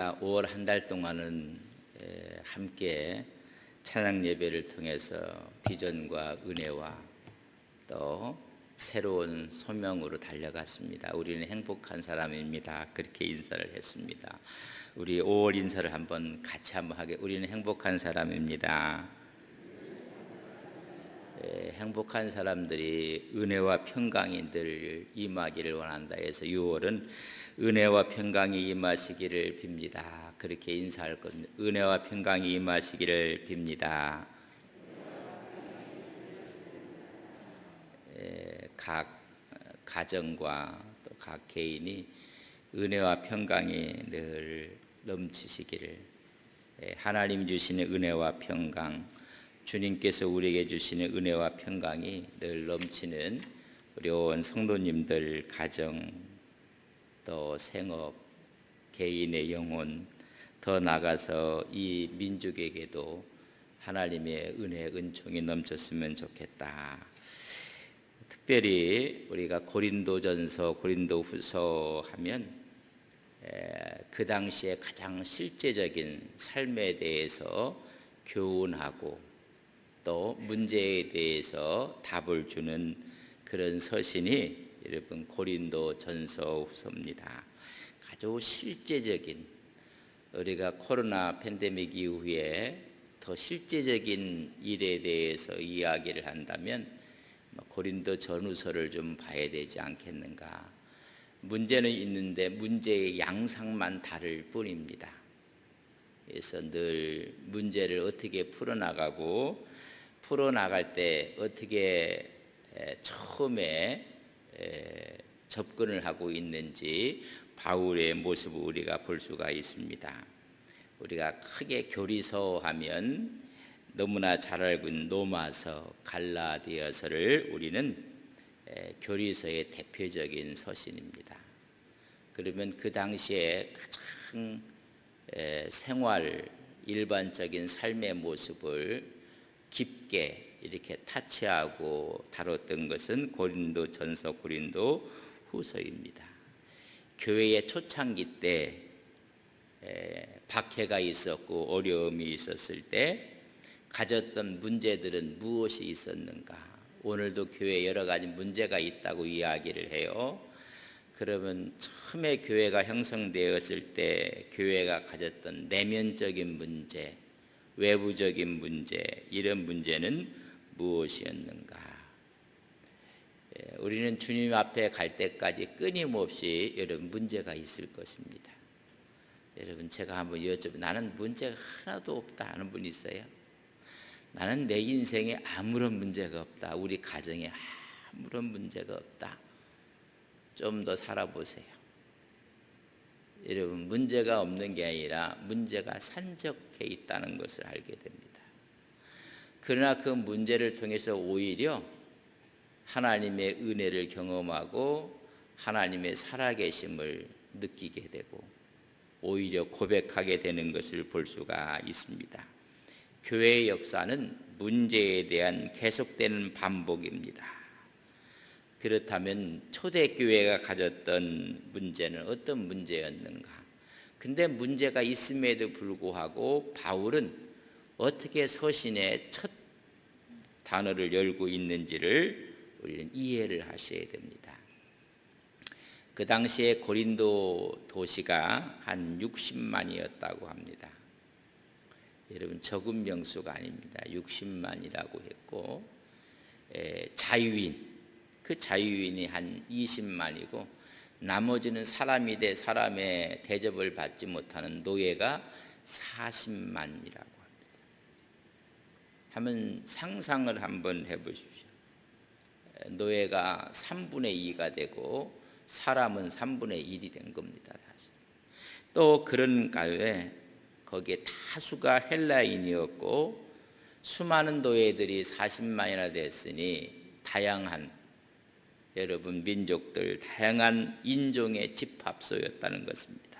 5월 한 달 동안은 함께 찬양 예배를 통해서 비전과 은혜와 또 새로운 소명으로 달려갔습니다. 우리는 행복한 사람입니다. 그렇게 인사를 했습니다. 우리 5월 인사를 같이 한번 하게. 우리는 행복한 사람입니다. 행복한 사람들이 은혜와 평강이 늘 임하기를 원한다 해서 6월은 은혜와 평강이 임하시기를 빕니다. 그렇게 인사할 겁니다. 은혜와 평강이 임하시기를 빕니다. 각 가정과 또 각 개인이 은혜와 평강이 늘 넘치시기를, 하나님 주시는 은혜와 평강, 주님께서 우리에게 주시는 은혜와 평강이 늘 넘치는 우리 온 성도님들 가정, 또 생업, 개인의 영혼, 더 나아가서 이 민족에게도 하나님의 은혜, 은총이 넘쳤으면 좋겠다. 특별히 우리가 고린도전서, 고린도후서 하면 그 당시에 가장 실제적인 삶에 대해서 교훈하고 또 문제에 대해서 답을 주는 그런 서신이 여러분 고린도전서 후서입니다. 아주 실제적인, 우리가 코로나 팬데믹 이후에 더 실제적인 일에 대해서 이야기를 한다면 고린도 전후서를 좀 봐야 되지 않겠는가. 문제는 있는데 문제의 양상만 다를 뿐입니다. 그래서 늘 문제를 어떻게 풀어나가고 풀어나갈 때 어떻게 처음에 접근을 하고 있는지 바울의 모습을 우리가 볼 수가 있습니다. 우리가 크게 교리서 하면 너무나 잘 알고 있는 로마서, 갈라디아서를 우리는 교리서의 대표적인 서신입니다. 그러면 그 당시에 가장 생활, 일반적인 삶의 모습을 깊게 이렇게 타치하고 다뤘던 것은 고린도전서, 고린도후서입니다. 교회의 초창기 때 박해가 있었고 어려움이 있었을 때 가졌던 문제들은 무엇이 있었는가? 오늘도 교회에 여러 가지 문제가 있다고 이야기를 해요. 그러면 처음에 교회가 형성되었을 때 교회가 가졌던 내면적인 문제, 외부적인 문제, 이런 문제는 무엇이었는가? 우리는 주님 앞에 갈 때까지 끊임없이 여러분 문제가 있을 것입니다. 여러분, 제가 한번 여쭤보면 나는 문제가 하나도 없다 하는 분 있어요? 나는 내 인생에 아무런 문제가 없다. 우리 가정에 아무런 문제가 없다. 좀 더 살아보세요. 여러분, 문제가 없는 게 아니라 문제가 산적해 있다는 것을 알게 됩니다. 그러나 그 문제를 통해서 오히려 하나님의 은혜를 경험하고 하나님의 살아계심을 느끼게 되고 오히려 고백하게 되는 것을 볼 수가 있습니다. 교회의 역사는 문제에 대한 계속되는 반복입니다. 그렇다면 초대교회가 가졌던 문제는 어떤 문제였는가? 근데 문제가 있음에도 불구하고 바울은 어떻게 서신의 첫 단어를 열고 있는지를 우리는 이해를 하셔야 됩니다. 그 당시에 고린도 도시가 한 60만이었다고 합니다. 여러분, 적은 명수가 아닙니다. 60만이라고 했고, 자유인, 그 자유인이 한 20만이고 나머지는 사람이 돼 사람의 대접을 받지 못하는 노예가 40만이라고 합니다. 한번 상상을 한번 해보십시오. 노예가 3분의 2가 되고 사람은 3분의 1이 된 겁니다. 사실. 또 그런 가운데 거기에 다수가 헬라인이었고 수많은 노예들이 40만이나 됐으니 다양한 여러분 민족들, 다양한 인종의 집합소였다는 것입니다.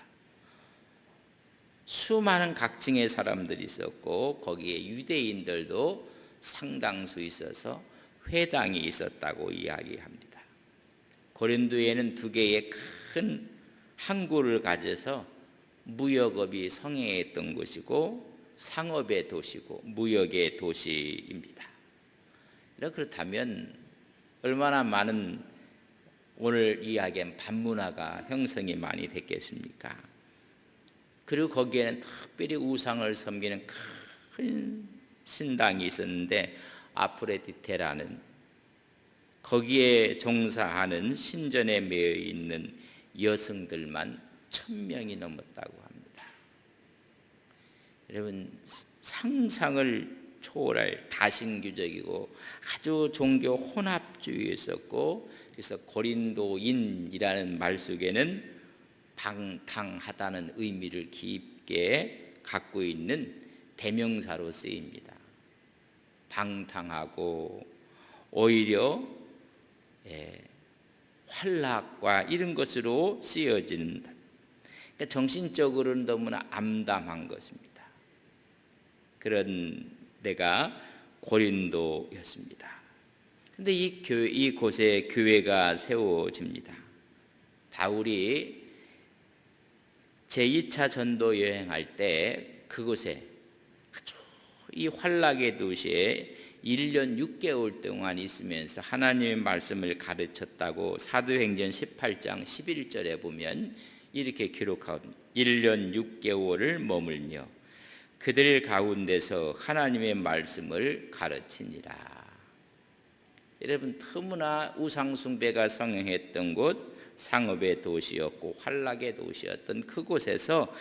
수많은 각층의 사람들이 있었고 거기에 유대인들도 상당수 있어서 회당이 있었다고 이야기합니다. 고린도에는 두 개의 큰 항구를 가져서 무역업이 성행했던 곳이고 상업의 도시고 무역의 도시입니다. 그렇다면 얼마나 많은 오늘 이야기한 반문화가 형성이 많이 됐겠습니까? 그리고 거기에는 특별히 우상을 섬기는 큰 신당이 있었는데 아프로디테라는, 거기에 종사하는 신전에 매여 있는 여성들만 1000명이 넘었다고 합니다. 여러분, 상상을 초월할 다신교적이고 아주 종교 혼합주의였었고, 그래서 고린도인이라는 말 속에는 방탕하다는 의미를 깊게 갖고 있는 대명사로 쓰입니다. 방탕하고 오히려 환락과 이런 것으로 쓰여진다. 그러니까 정신적으로는 너무나 암담한 것입니다. 그런 데가 고린도였습니다. 그런데 이곳에 교회가 세워집니다. 바울이 제2차 전도 여행할 때 그곳에 아주 이 환락의 도시에 1년 6개월 동안 있으면서 하나님의 말씀을 가르쳤다고 사도행전 18장 11절에 보면 이렇게 기록합니다. 1년 6개월을 머물며 그들 가운데서 하나님의 말씀을 가르치니라. 여러분, 너무나 우상숭배가 성행했던 곳, 상업의 도시였고 환락의 도시였던 그곳에서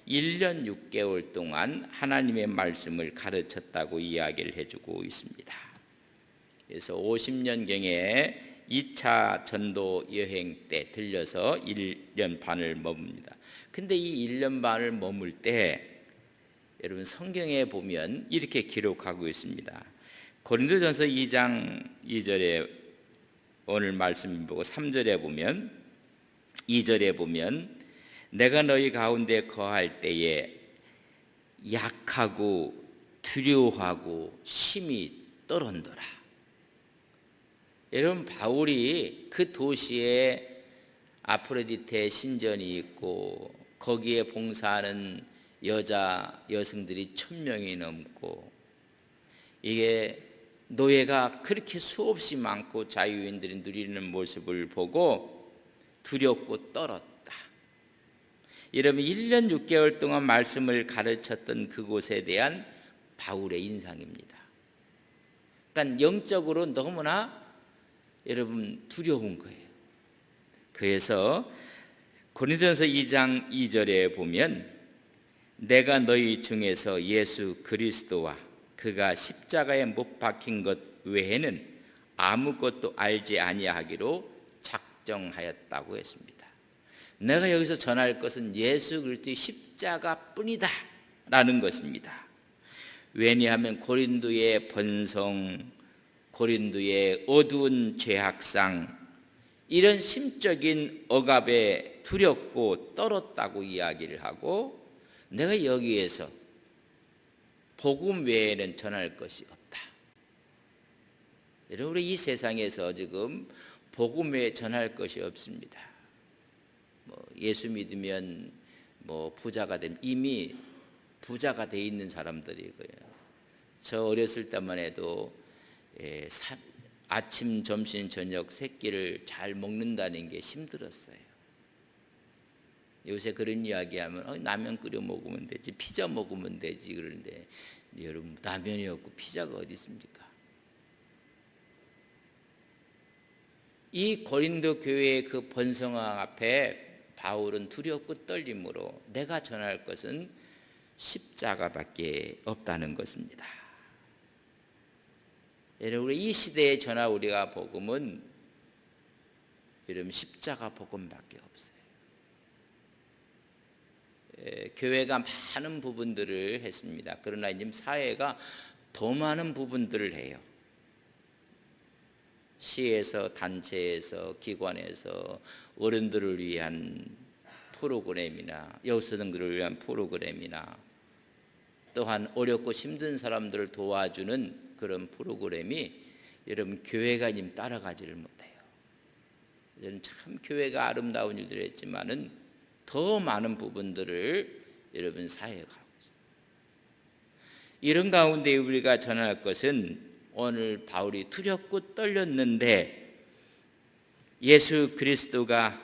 1년 6개월 동안 하나님의 말씀을 가르쳤다고 이야기를 해주고 있습니다. 그래서 50년경에 2차 전도 여행 때 들려서 1년 반을 머뭅니다. 근데 이 1년 반을 머물 때 여러분, 성경에 보면 이렇게 기록하고 있습니다. 고린도전서 2장 2절에 오늘 말씀 보고 3절에 보면, 2절에 보면 내가 너희 가운데 거할 때에 약하고 두려워하고 심히 떨었노라. 여러분, 바울이 그 도시에 아프로디테 신전이 있고 거기에 봉사하는 여성들이 1000명이 넘고, 이게 노예가 그렇게 수없이 많고 자유인들이 누리는 모습을 보고 두렵고 떨었다. 여러분, 1년 6개월 동안 말씀을 가르쳤던 그곳에 대한 바울의 인상입니다. 그러니까 영적으로 너무나 여러분 두려운 거예요. 그래서 고린도전서 2장 2절에 보면 내가 너희 중에서 예수 그리스도와 그가 십자가에 못 박힌 것 외에는 아무것도 알지 아니하기로 작정하였다고 했습니다. 내가 여기서 전할 것은 예수 그리스도의 십자가뿐이다 라는 것입니다. 왜냐하면 고린도의 번성, 고린도의 어두운 죄악상, 이런 심적인 억압에 두렵고 떨었다고 이야기를 하고, 내가 여기에서 복음 외에는 전할 것이 없다. 여러분, 우리 이 세상에서 지금 복음 외에 전할 것이 없습니다. 예수 믿으면 부자가 되면 이미 부자가 돼 있는 사람들이고요. 저 어렸을 때만 해도 아침, 점심, 저녁 세 끼를 잘 먹는다는 게 힘들었어요. 요새 그런 이야기하면 라면 끓여 먹으면 되지, 피자 먹으면 되지 그러는데, 여러분, 라면이 없고 피자가 어디 있습니까? 이 고린도 교회의 그 번성왕 앞에 바울은 두렵고 떨림으로 내가 전할 것은 십자가밖에 없다는 것입니다. 여러분, 이 시대에 전할 우리가 복음은 여러분 십자가 복음밖에 없어요. 교회가 많은 부분들을 했습니다. 그러나 지금 사회가 더 많은 부분들을 해요. 시에서, 단체에서, 기관에서 어른들을 위한 프로그램이나 여성들을 위한 프로그램이나 또한 어렵고 힘든 사람들을 도와주는 그런 프로그램이 여러분 교회가 지금 따라가지를 못해요. 저는 참 교회가 아름다운 일들을 했지만은 더 많은 부분들을 여러분 사회에 가고 있습니다. 이런 가운데 우리가 전할 것은 오늘 바울이 두렵고 떨렸는데 예수 그리스도가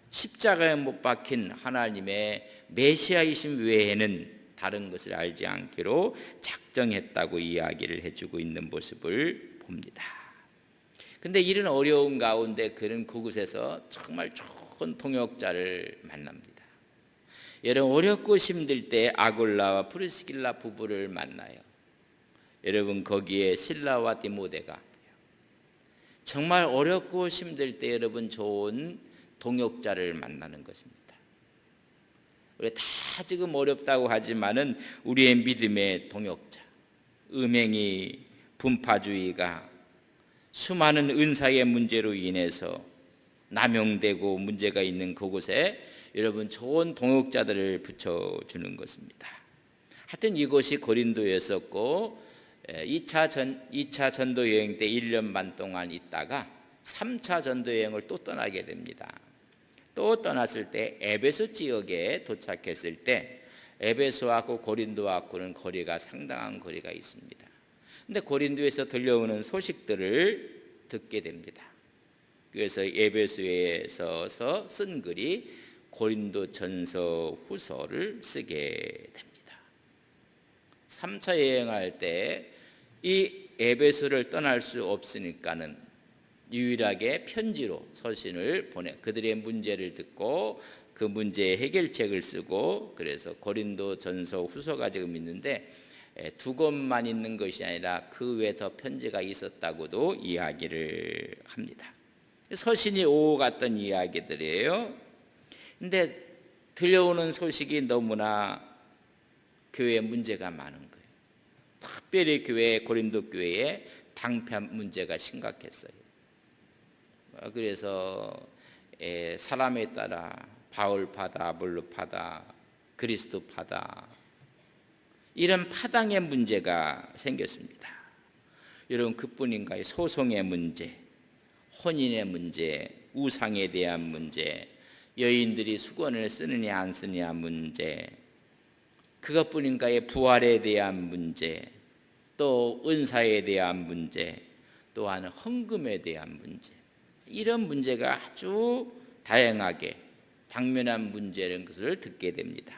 십자가에 못 박힌 하나님의 메시아이심 외에는 다른 것을 알지 않기로 작정했다고 이야기를 해주고 있는 모습을 봅니다. 근데 이런 어려운 가운데 그는 그곳에서 정말 좋은 동역자를 만납니다. 여러분 어렵고 힘들 때 아굴라와 프리스길라 부부를 만나요. 여러분 거기에 실라와 디모데가 정말 어렵고 힘들 때 여러분 좋은 동역자를 만나는 것입니다. 우리 다 지금 어렵다고 하지만은 우리의 믿음의 동역자, 음행이 분파주의가 수많은 은사의 문제로 인해서 남용되고 문제가 있는 그곳에 여러분 좋은 동역자들을 붙여주는 것입니다. 하여튼 이곳이 고린도였었고 2차 전도 여행 때 1년 반 동안 있다가 3차 전도 여행을 또 떠나게 됩니다. 또 떠났을 때 에베소 지역에 도착했을 때 에베소하고 고린도하고는 거리가 상당한 거리가 있습니다. 근데 고린도에서 들려오는 소식들을 듣게 됩니다. 그래서 에베소에서 쓴 글이 고린도전서 후서를 쓰게 됩니다. 3차 여행할 때 이 에베소를 떠날 수 없으니까는 유일하게 편지로 서신을 보내 그들의 문제를 듣고 그 문제의 해결책을 쓰고 그래서 고린도전서 후서가 지금 있는데 두 권만 있는 것이 아니라 그 외에 더 편지가 있었다고도 이야기를 합니다. 서신이 오고 갔던 이야기들이에요. 근데 들려오는 소식이 너무나 교회에 문제가 많은 거예요. 특별히 고린도 교회에 당편 문제가 심각했어요. 그래서 사람에 따라 바울파다, 아볼로파다, 그리스도파다 이런 파당의 문제가 생겼습니다. 여러분 그뿐인가요? 소송의 문제, 혼인의 문제, 우상에 대한 문제, 여인들이 수건을 쓰느냐 안 쓰느냐 문제, 그것뿐인가요? 부활에 대한 문제, 또 은사에 대한 문제, 또한 헌금에 대한 문제, 이런 문제가 아주 다양하게 당면한 문제라는 것을 듣게 됩니다.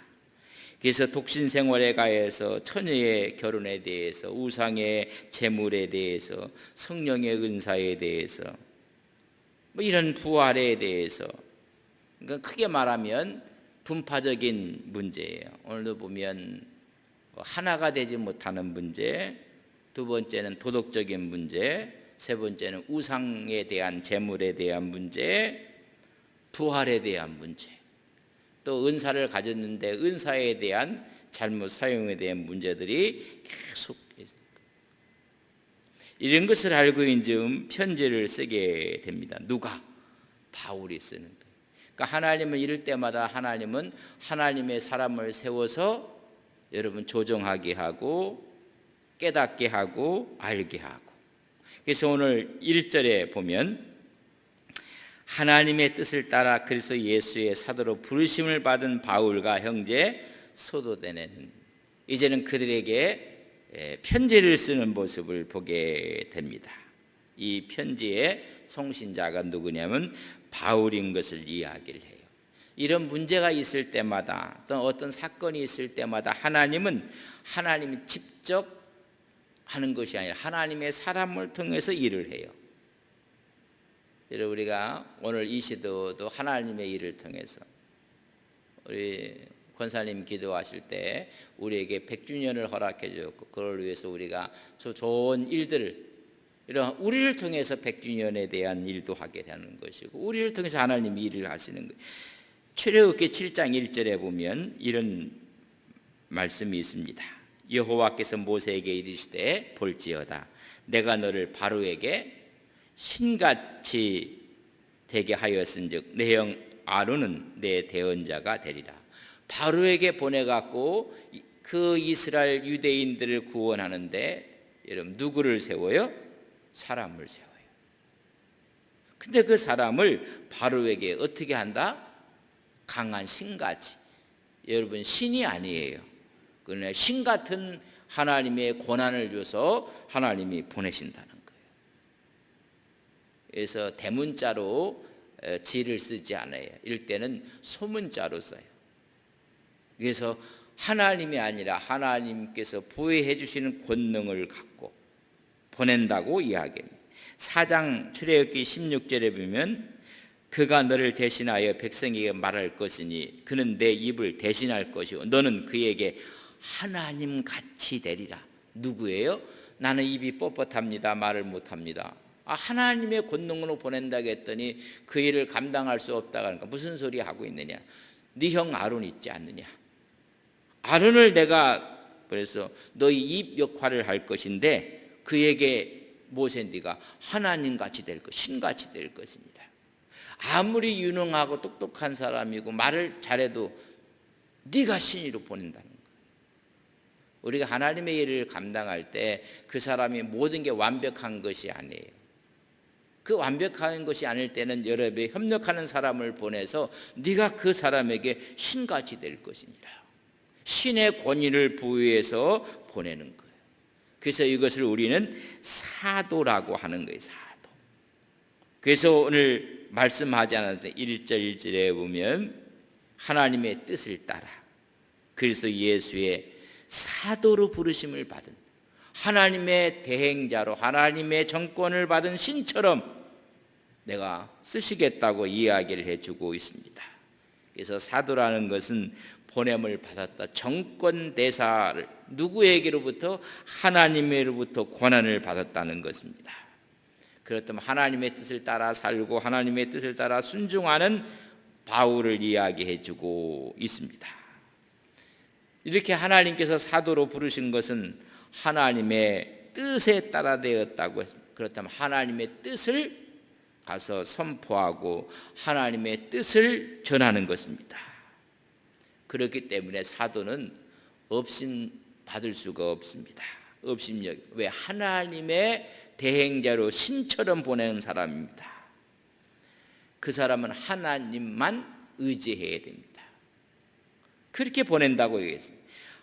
그래서 독신 생활에 가해서 처녀의 결혼에 대해서, 우상의 재물에 대해서, 성령의 은사에 대해서, 뭐 이런 부활에 대해서, 그러니까 크게 말하면 분파적인 문제예요. 오늘도 보면 하나가 되지 못하는 문제, 두 번째는 도덕적인 문제, 세 번째는 우상에 대한 재물에 대한 문제, 부활에 대한 문제, 또 은사를 가졌는데 은사에 대한 잘못 사용에 대한 문제들이 계속 이런 것을 알고 이제 편지를 쓰게 됩니다. 누가? 바울이 쓰는 거예요. 그러니까 하나님은 이럴 때마다 하나님은 하나님의 사람을 세워서 여러분 조정하게 하고 깨닫게 하고 알게 하고. 그래서 오늘 1절에 보면 하나님의 뜻을 따라 그리스도 예수의 사도로 부르심을 받은 바울과 형제 소도대네는 이제는 그들에게 편지를 쓰는 모습을 보게 됩니다. 이 편지의 송신자가 누구냐면 바울인 것을 이야기를 해요. 이런 문제가 있을 때마다 또 어떤 사건이 있을 때마다 하나님이 직접 하는 것이 아니라 하나님의 사람을 통해서 일을 해요. 여러분 우리가 오늘 이 시도도 하나님의 일을 통해서 우리 권사님 기도하실 때 우리에게 100주년을 허락해 주었고 그걸 위해서 우리가 좋은 일들을 이런 우리를 통해서 100주년에 대한 일도 하게 되는 것이고 우리를 통해서 하나님이 일을 하시는 거예요. 출애굽기 7장 1절에 보면 이런 말씀이 있습니다. 여호와께서 모세에게 이르시되 볼지어다 내가 너를 바로에게 신같이 되게 하였은즉 내 형 아론은 내 대언자가 되리라. 바로에게 보내갖고 그 이스라엘 유대인들을 구원하는데 여러분 누구를 세워요? 사람을 세워요. 근데 그 사람을 바로에게 어떻게 한다? 강한 신같이, 여러분 신이 아니에요. 그러나 신 같은 하나님의 권한을 줘서 하나님이 보내신다는 거예요. 그래서 대문자로 지를 쓰지 않아요. 이럴 때는 소문자로 써요. 그래서 하나님이 아니라 하나님께서 부여해 주시는 권능을 갖고 보낸다고 이야기합니다. 4장 출애굽기 16절에 보면 그가 너를 대신하여 백성에게 말할 것이니 그는 내 입을 대신할 것이요 너는 그에게 하나님같이 되리라. 누구예요? 나는 입이 뻣뻣합니다. 말을 못합니다. 하나님의 권능으로 보낸다고 했더니 그 일을 감당할 수 없다고 하니까 무슨 소리 하고 있느냐. 네 형 아론 있지 않느냐. 아론을 내가 그래서 너희 입 역할을 할 것인데 그에게 모세 네가 하나님같이 될 것, 신같이 될 것입니다. 아무리 유능하고 똑똑한 사람이고 말을 잘해도 네가 신으로 보낸다는 거예요. 우리가 하나님의 일을 감당할 때 그 사람이 모든 게 완벽한 것이 아니에요. 그 완벽한 것이 아닐 때는 여러 배 협력하는 사람을 보내서 네가 그 사람에게 신같이 될 것이니라. 신의 권위를 부여해서 보내는 거예요. 그래서 이것을 우리는 사도라고 하는 거예요. 사도. 그래서 오늘 말씀하지 않았는데 1절 1절에 보면 하나님의 뜻을 따라 그리스도 예수의 사도로 부르심을 받은 하나님의 대행자로 하나님의 정권을 받은 신처럼 내가 쓰시겠다고 이야기를 해주고 있습니다. 그래서 사도라는 것은 보냄을 받았다. 정권 대사를 누구에게로부터? 하나님으로부터 권한을 받았다는 것입니다. 그렇다면 하나님의 뜻을 따라 살고 하나님의 뜻을 따라 순종하는 바울을 이야기해주고 있습니다. 이렇게 하나님께서 사도로 부르신 것은 하나님의 뜻에 따라 되었다고 했습니다. 그렇다면 하나님의 뜻을 가서 선포하고 하나님의 뜻을 전하는 것입니다. 그렇기 때문에 사도는 업신 받을 수가 없습니다. 업신력. 왜? 하나님의 대행자로 신처럼 보내는 사람입니다. 그 사람은 하나님만 의지해야 됩니다. 그렇게 보낸다고 얘기했어요.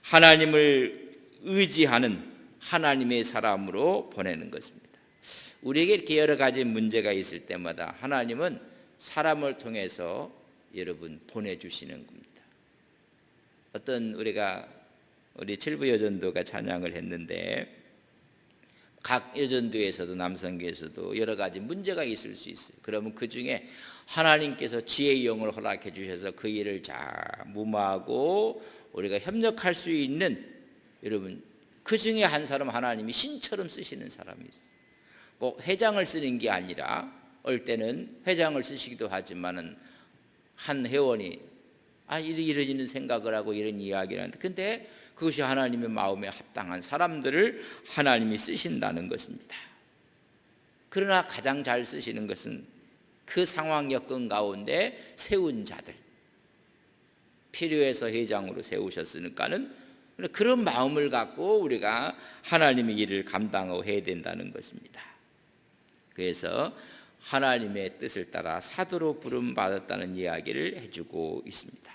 하나님을 의지하는 하나님의 사람으로 보내는 것입니다. 우리에게 이렇게 여러 가지 문제가 있을 때마다 하나님은 사람을 통해서 여러분 보내주시는 겁니다. 어떤 우리 칠부 여전도가 찬양을 했는데 각 여전도에서도 남성교에서도 여러 가지 문제가 있을 수 있어요. 그러면 그 중에 하나님께서 지혜의 영을 허락해 주셔서 그 일을 잘 무마하고 우리가 협력할 수 있는 여러분 그 중에 한 사람 하나님이 신처럼 쓰시는 사람이 있어요. 꼭 회장을 쓰는 게 아니라 어떨 때는 회장을 쓰시기도 하지만은 한 회원이 이러지는 생각을 하고 이런 이야기를 하는데 근데 그것이 하나님의 마음에 합당한 사람들을 하나님이 쓰신다는 것입니다. 그러나 가장 잘 쓰시는 것은 그 상황 여건 가운데 세운 자들 필요해서 회장으로 세우셨으니까는 그런 마음을 갖고 우리가 하나님의 일을 감당하고 해야 된다는 것입니다. 그래서 하나님의 뜻을 따라 사도로 부름받았다는 이야기를 해주고 있습니다.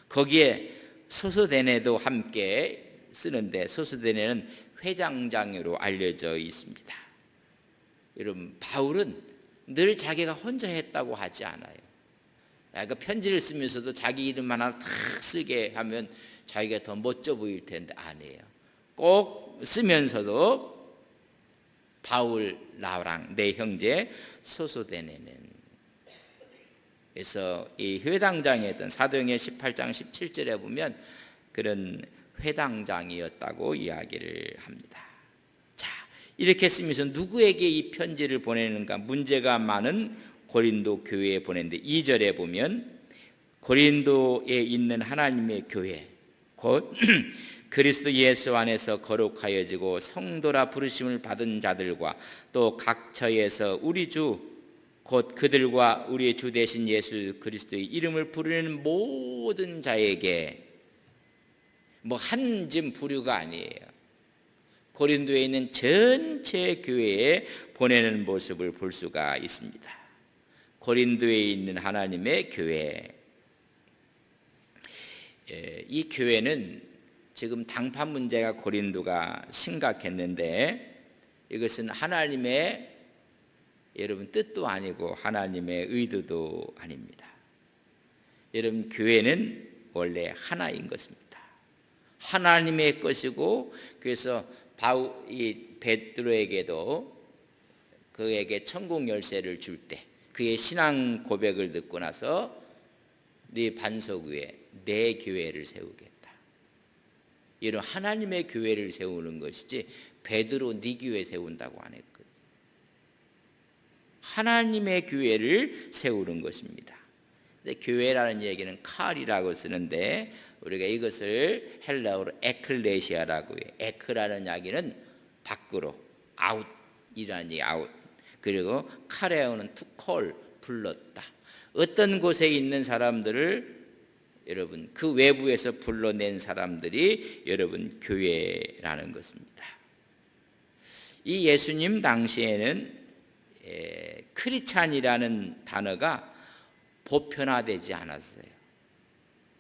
거기에 소소데네도 함께 쓰는데 소소데네는 회장장으로 알려져 있습니다. 여러분 바울은 늘 자기가 혼자 했다고 하지 않아요. 그러니까 편지를 쓰면서도 자기 이름 하나 탁 쓰게 하면 자기가 더 멋져 보일 텐데 아니에요. 꼭 쓰면서도 바울 나랑 내 형제 소소데네는 그래서 이 회당장에 있던 사도행전 18장 17절에 보면 그런 회당장이었다고 이야기를 합니다. 자, 이렇게 쓰면서 누구에게 이 편지를 보내는가 문제가 많은 고린도 교회에 보냈는데 2절에 보면 고린도에 있는 하나님의 교회 곧 그리스도 예수 안에서 거룩하여지고 성도라 부르심을 받은 자들과 또 각 처에서 우리 주 곧 그들과 우리의 주 되신 예수 그리스도의 이름을 부르는 모든 자에게 한 점 부류가 아니에요. 고린도에 있는 전체 교회에 보내는 모습을 볼 수가 있습니다. 고린도에 있는 하나님의 교회 이 교회는 지금 당파 문제가 고린도가 심각했는데 이것은 하나님의 여러분 뜻도 아니고 하나님의 의도도 아닙니다. 여러분 교회는 원래 하나인 것입니다. 하나님의 것이고 그래서 베드로에게도 그에게 천국 열쇠를 줄 때 그의 신앙 고백을 듣고 나서 네 반석 위에 내 교회를 세우겠다. 이런 하나님의 교회를 세우는 것이지 베드로 네 교회 세운다고 안 했거든. 하나님의 교회를 세우는 것입니다. 근데 교회라는 얘기는 칼이라고 쓰는데 우리가 이것을 헬라어로 에클레시아라고 해요. 에크라는 이야기는 밖으로 아웃이라는 얘기 아웃. 그리고 카레오는 to call 불렀다. 어떤 곳에 있는 사람들을 여러분 그 외부에서 불러낸 사람들이 여러분 교회라는 것입니다. 이 예수님 당시에는 크리스찬이라는 단어가 보편화되지 않았어요.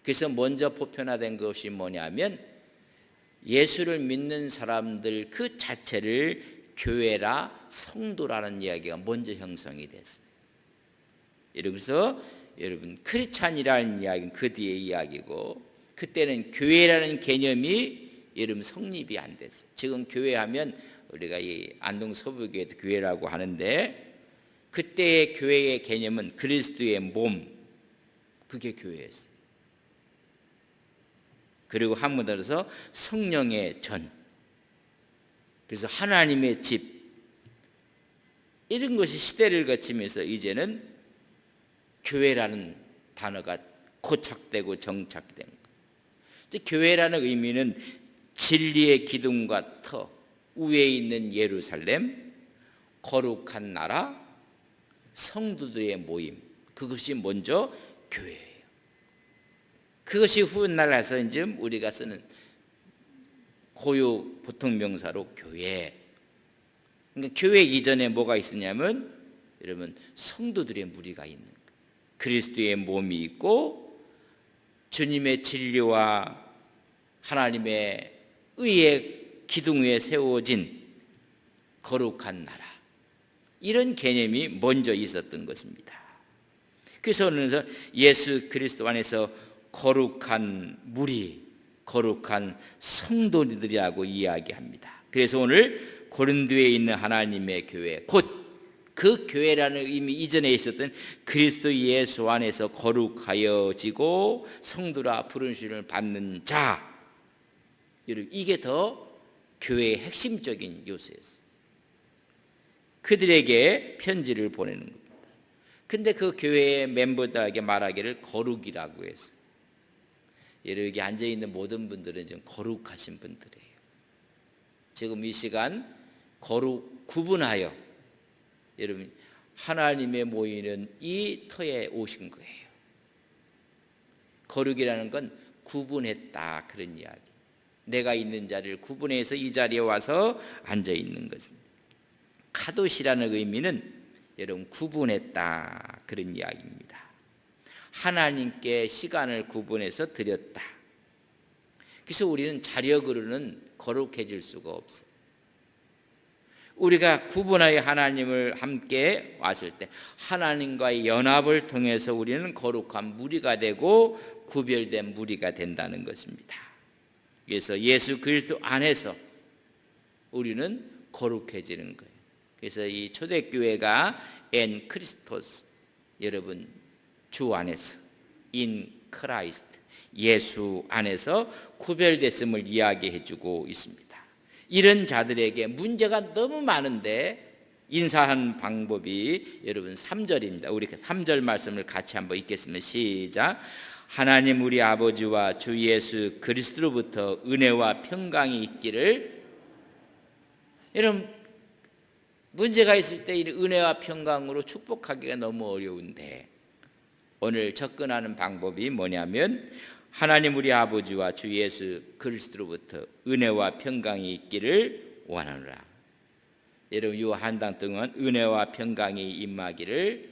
그래서 먼저 보편화된 것이 뭐냐면 예수를 믿는 사람들 그 자체를 교회라 성도라는 이야기가 먼저 형성이 됐어요. 그래서 여러분 크리스찬이라는 이야기는 그 뒤에 이야기고 그때는 교회라는 개념이 여러분 성립이 안 됐어요. 지금 교회하면 우리가 이 안동 서부교회도 교회라고 하는데 그때의 교회의 개념은 그리스도의 몸 그게 교회였어요. 그리고 한번 더 들어서 성령의 전 그래서 하나님의 집 이런 것이 시대를 거치면서 이제는 교회라는 단어가 고착되고 정착된 것. 교회라는 의미는 진리의 기둥과 터, 위에 있는 예루살렘, 거룩한 나라, 성도들의 모임. 그것이 먼저 교회예요. 그것이 훗날에서 이제 우리가 쓰는 고유 보통 명사로 교회. 그러니까 교회 이전에 뭐가 있었냐면 여러분 성도들의 무리가 있는 거예요. 그리스도의 몸이 있고 주님의 진리와 하나님의 의의 기둥 위에 세워진 거룩한 나라 이런 개념이 먼저 있었던 것입니다. 그래서 오늘은 예수 그리스도 안에서 거룩한 무리, 거룩한 성도들이라고 이야기합니다. 그래서 오늘 고린도에 있는 하나님의 교회 곧 그 교회라는 의미 이전에 있었던 그리스도 예수 안에서 거룩하여지고 성도라 부르심을 받는 자 이게 더 교회의 핵심적인 요소였어요. 그들에게 편지를 보내는 겁니다. 근데 그 교회의 멤버들에게 말하기를 거룩이라고 했어요. 여기 앉아있는 모든 분들은 좀 거룩하신 분들이에요. 지금 이 시간 거룩 구분하여 여러분 하나님의 모이는 이 터에 오신 거예요. 거룩이라는 건 구분했다 그런 이야기. 내가 있는 자리를 구분해서 이 자리에 와서 앉아 있는 것입니다. 카도시라는 의미는 여러분 구분했다 그런 이야기입니다. 하나님께 시간을 구분해서 드렸다. 그래서 우리는 자력으로는 거룩해질 수가 없어요. 우리가 구분하여 하나님을 함께 왔을 때 하나님과의 연합을 통해서 우리는 거룩한 무리가 되고 구별된 무리가 된다는 것입니다. 그래서 예수 그리스도 안에서 우리는 거룩해지는 거예요. 그래서 이 초대교회가 엔 크리스토스 여러분 주 안에서 인 크라이스트 예수 안에서 구별됐음을 이야기해 주고 있습니다. 이런 자들에게 문제가 너무 많은데 인사하는 방법이 여러분 3절입니다. 우리 3절 말씀을 같이 한번 읽겠습니다. 시작. 하나님 우리 아버지와 주 예수 그리스도로부터 은혜와 평강이 있기를. 여러분 문제가 있을 때 이 은혜와 평강으로 축복하기가 너무 어려운데 오늘 접근하는 방법이 뭐냐면 하나님 우리 아버지와 주 예수 그리스도로부터 은혜와 평강이 있기를 원하노라. 여러분 이 한 달 동안 은혜와 평강이 임하기를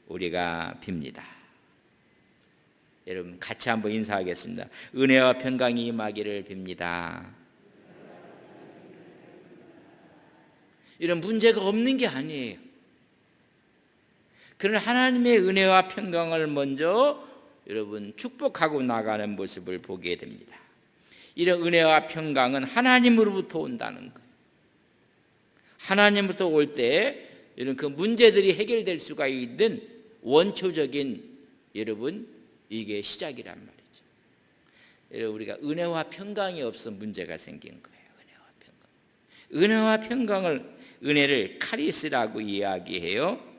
우리가 빕니다. 여러분 같이 한번 인사하겠습니다. 은혜와 평강이 임하기를 빕니다. 이런 문제가 없는 게 아니에요. 그런 하나님의 은혜와 평강을 먼저 여러분 축복하고 나가는 모습을 보게 됩니다. 이런 은혜와 평강은 하나님으로부터 온다는 거예요. 하나님으로부터 올 때 이런 그 문제들이 해결될 수가 있는 원초적인 여러분 이게 시작이란 말이죠. 여러분 우리가 은혜와 평강이 없어 문제가 생긴 거예요. 은혜와 평강을 은혜를 카리스라고 이야기해요.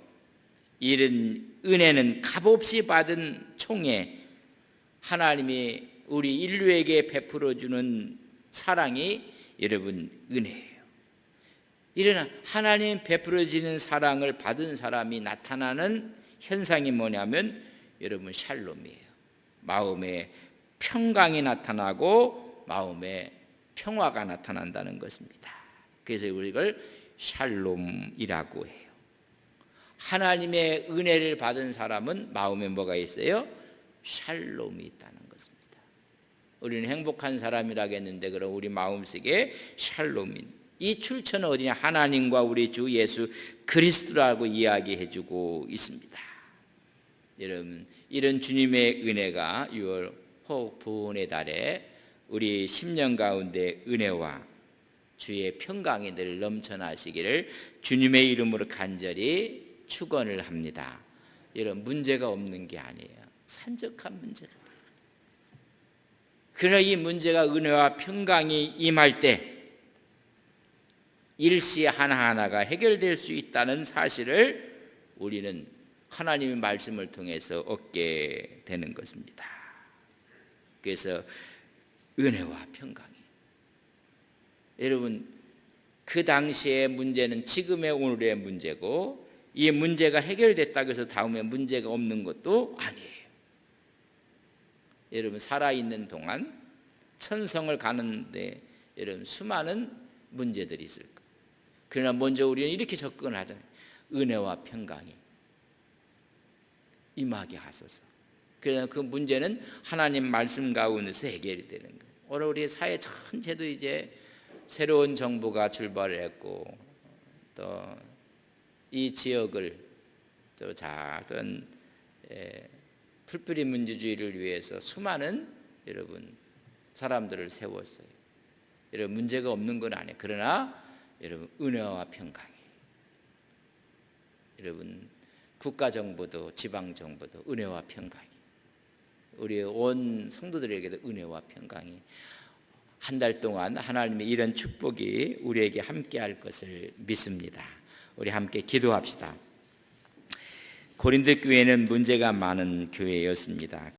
이런 은혜는 값없이 받은 총에 하나님이 우리 인류에게 베풀어 주는 사랑이 여러분 은혜예요. 이런 하나님 베풀어지는 사랑을 받은 사람이 나타나는 현상이 뭐냐면 여러분 샬롬이에요. 마음에 평강이 나타나고 마음에 평화가 나타난다는 것입니다. 그래서 우리를 샬롬이라고 해요. 하나님의 은혜를 받은 사람은 마음에 뭐가 있어요? 샬롬이 있다는 것입니다. 우리는 행복한 사람이라겠는데 그럼 우리 마음속에 샬롬이, 이 출처는 어디냐? 하나님과 우리 주 예수 그리스도라고 이야기해주고 있습니다. 여러분 이런 주님의 은혜가 6월 호흡 부흥의 달에 우리 10년 가운데 은혜와 주의 평강이 늘 넘쳐나시기를 주님의 이름으로 간절히 축원을 합니다. 이런 문제가 없는 게 아니에요. 산적한 문제가. 그러나 이 문제가 은혜와 평강이 임할 때 일시 하나하나가 해결될 수 있다는 사실을 우리는 하나님의 말씀을 통해서 얻게 되는 것입니다. 그래서 은혜와 평강이, 여러분 그 당시의 문제는 지금의 오늘의 문제고 이 문제가 해결됐다고 해서 다음에 문제가 없는 것도 아니에요. 여러분 살아있는 동안 천성을 가는데 여러분 수많은 문제들이 있을 거예요. 그러나 먼저 우리는 이렇게 접근을 하잖아요. 은혜와 평강이 임하게 하소서. 그래서 그 문제는 하나님 말씀 가운데서 해결이 되는 거예요. 오늘 우리 사회 전체도 이제 새로운 정부가 출발을 했고 또 이 지역을 또 작은 풀뿌리 민주주의를 위해서 수많은 여러분 사람들을 세웠어요. 여러분 문제가 없는 건 아니에요. 그러나 여러분 은혜와 평강이, 여러분 국가정부도 지방정부도 은혜와 평강이, 우리 온 성도들에게도 은혜와 평강이 한 달 동안 하나님의 이런 축복이 우리에게 함께할 것을 믿습니다. 우리 함께 기도합시다. 고린도 교회는 문제가 많은 교회였습니다.